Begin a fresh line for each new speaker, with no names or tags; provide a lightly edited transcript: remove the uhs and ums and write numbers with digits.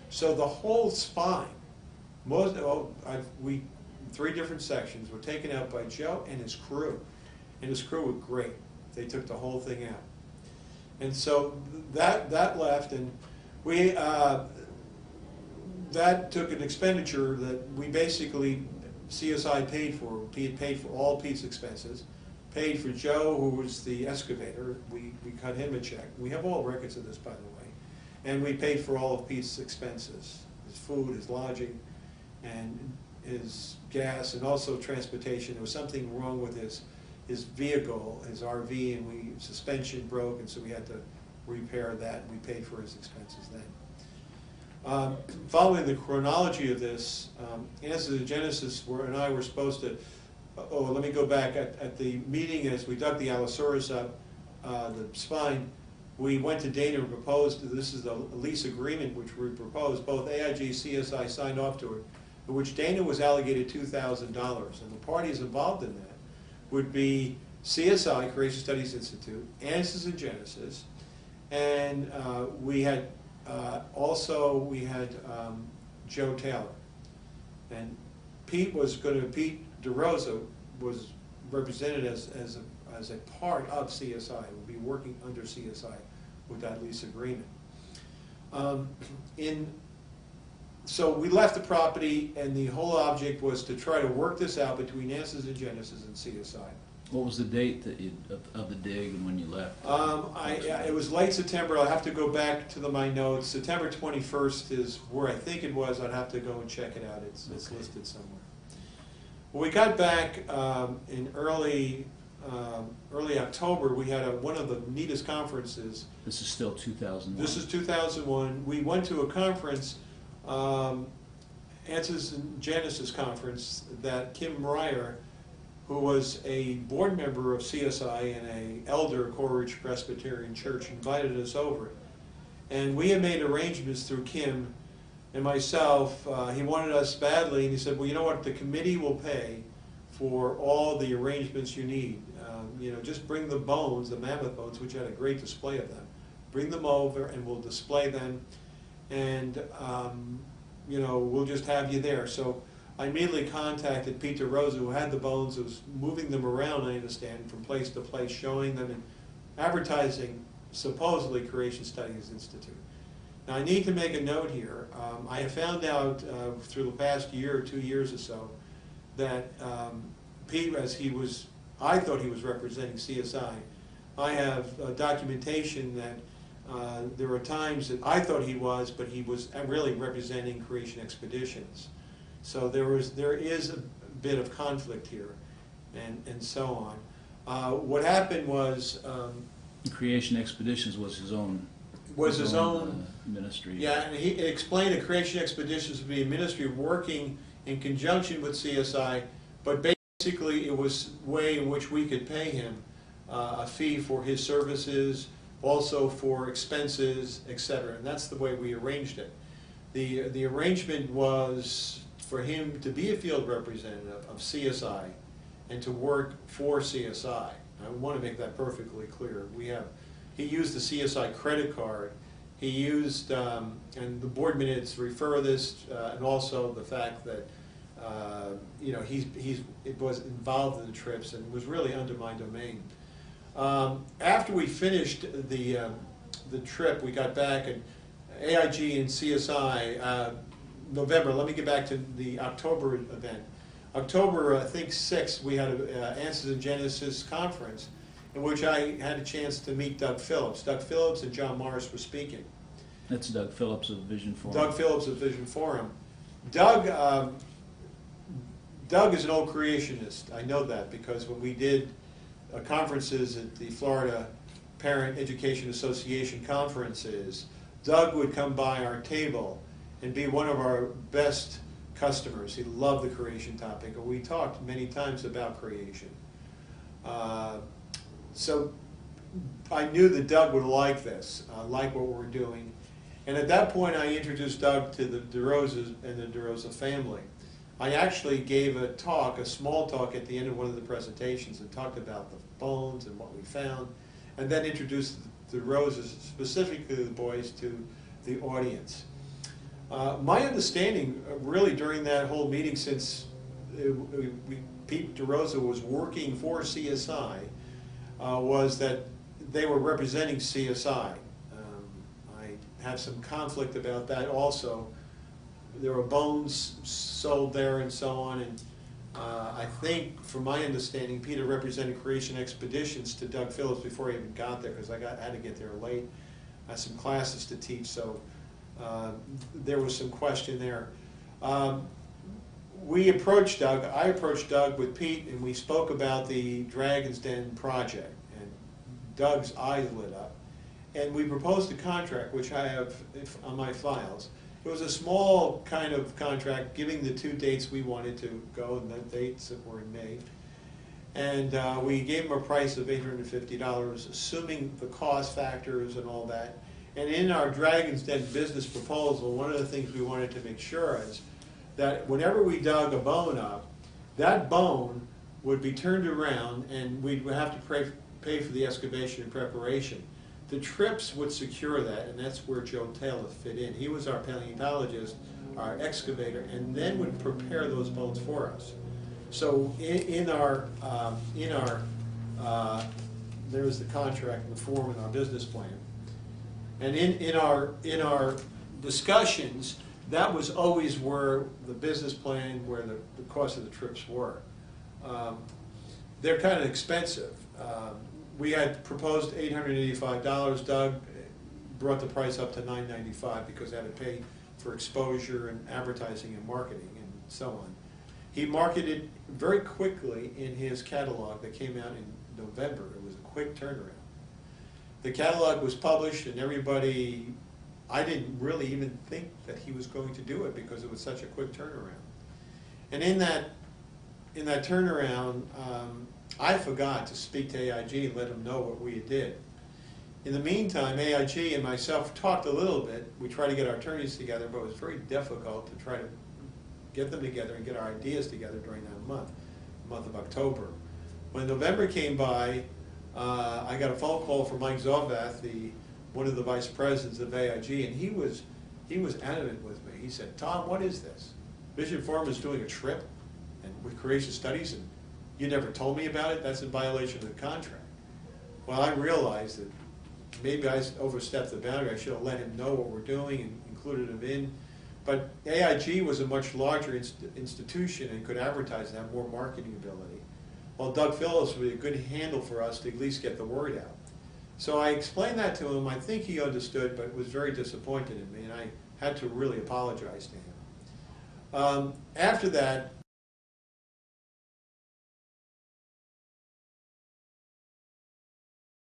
So the whole spine, three different sections were taken out by Joe and his crew. And his crew were great. They took the whole thing out. And so that left, and we that took an expenditure that we basically, CSI paid for. Pete paid for all Pete's expenses, paid for Joe, who was the excavator. We cut him a check. We have all records of this, by the way. And we paid for all of Pete's expenses, his food, his lodging, and his gas, and also transportation. There was something wrong with his vehicle, his RV, and suspension broke, and so we had to repair that, and we paid for his expenses then. Following the chronology of this, Answers to Genesis and I were supposed to, let me go back, at the meeting as we dug the Allosaurus up, the spine, we went to Dana and proposed, this is the lease agreement which we proposed, both AIG, CSI signed off to it, in which Dana was allocated $2,000, and the parties involved in that would be CSI, Creation Studies Institute, Answers in Genesis, and we had Joe Taylor. And Pete DeRosa was represented as a part of CSI, would be working under CSI with that lease agreement. So we left the property, and the whole object was to try to work this out between Answers in Genesis and CSI.
What was the date that of the dig and when you left?
It was late September. I'll have to go back to my notes. September 21st is where I think it was. I'd have to go and check it out. It's listed somewhere. When we got back in early October, we had one of the neatest conferences.
This is still 2001.
This is 2001. We went to a conference, Answers in Genesis conference, that Kim Breyer, who was a board member of CSI and an elder of Coral Ridge Presbyterian Church, invited us over. And we had made arrangements through Kim and myself. He wanted us badly, and he said, well, you know what, the committee will pay for all the arrangements you need. Just bring the bones, the mammoth bones, which had a great display of them. Bring them over and we'll display them, and we'll just have you there. So I immediately contacted Pete DeRosa, who had the bones, who was moving them around, I understand, from place to place, showing them and advertising, supposedly, Creation Studies Institute. Now, I need to make a note here. I have found out through the past year or 2 years or so that Pete, I thought he was representing CSI. I have documentation that there were times that I thought he was, but he was really representing Creation Expeditions. So there is a bit of conflict here, and so on. What happened was
Creation Expeditions was his own ministry.
Yeah, and he explained that Creation Expeditions would be a ministry working in conjunction with CSI, but basically it was a way in which we could pay him a fee for his services, also for expenses, etc. And that's the way we arranged it. The arrangement was for him to be a field representative of CSI and to work for CSI. I want to make that perfectly clear. He used the CSI credit card. He used, and the board minutes refer this, and also the fact that it was involved in the trips and was really under my domain. After we finished the trip, we got back, and AIG and CSI, November, let me get back to the October event. October, I think 6th, we had an Answers in Genesis conference in which I had a chance to meet Doug Phillips. Doug Phillips and John Morris were speaking.
That's Doug Phillips of Vision Forum.
Doug Phillips of Vision Forum. Doug is an old creationist. I know that because when we did conferences at the Florida Parent Education Association conferences, Doug would come by our table and be one of our best customers. He loved the creation topic, and we talked many times about creation. So I knew that Doug would like this, like what we're doing. And at that point, I introduced Doug to the DeRosas and the DeRosa family. I actually gave a small talk at the end of one of the presentations, and talked about the bones and what we found, and then introduced the DeRosas, specifically the boys, to the audience. My understanding, really, during that whole meeting, since Pete DeRosa was working for CSI, was that they were representing CSI. I have some conflict about that also. There were bones sold there and so on, and I think, from my understanding, Peter represented Creation Expeditions to Doug Phillips before he even got there, because I had to get there late. I had some classes to teach, so there was some question there. We approached Doug, I approached Doug with Pete, and we spoke about the Dragon's Den project, and Doug's eyes lit up. And we proposed a contract, which I have on my files. It was a small kind of contract, giving the 2 dates we wanted to go, and the dates that were in May. And we gave him a price of $850, assuming the cost factors and all that. And in our Dragon's Den business proposal, one of the things we wanted to make sure is that whenever we dug a bone up, that bone would be turned around and we'd have to pay for the excavation and preparation. The trips would secure that, and that's where Joe Taylor fit in. He was our paleontologist, our excavator, and then would prepare those bones for us. So in our there's the contract and the form in our business plan. And in our discussions, that was always where the business plan, where the cost of the trips were. They're kind of expensive. We had proposed $885. Doug brought the price up to $995 because they had to pay for exposure and advertising and marketing and so on. He marketed very quickly in his catalog that came out in November. It was a quick turnaround. The catalog was published, and everybody, I didn't really even think that he was going to do it because it was such a quick turnaround. And in that turnaround, I forgot to speak to AIG and let them know what we did. In the meantime, AIG and myself talked a little bit. We tried to get our attorneys together, but it was very difficult to try to get them together and get our ideas together during that month of October. When November came by, I got a phone call from Mike Zovath, one of the vice presidents of AIG, and he was adamant with me. He said, "Tom, what is this? Vision Farm is doing a trip and with Creation Studies, and you never told me about it? That's in violation of the contract." Well, I realized that maybe I overstepped the boundary. I should have let him know what we're doing and included him in. But AIG was a much larger institution and could advertise and have more marketing ability. Well, Doug Phillips would be a good handle for us to at least get the word out. So I explained that to him. I think he understood, but was very disappointed in me, and I had to really apologize to him. After that,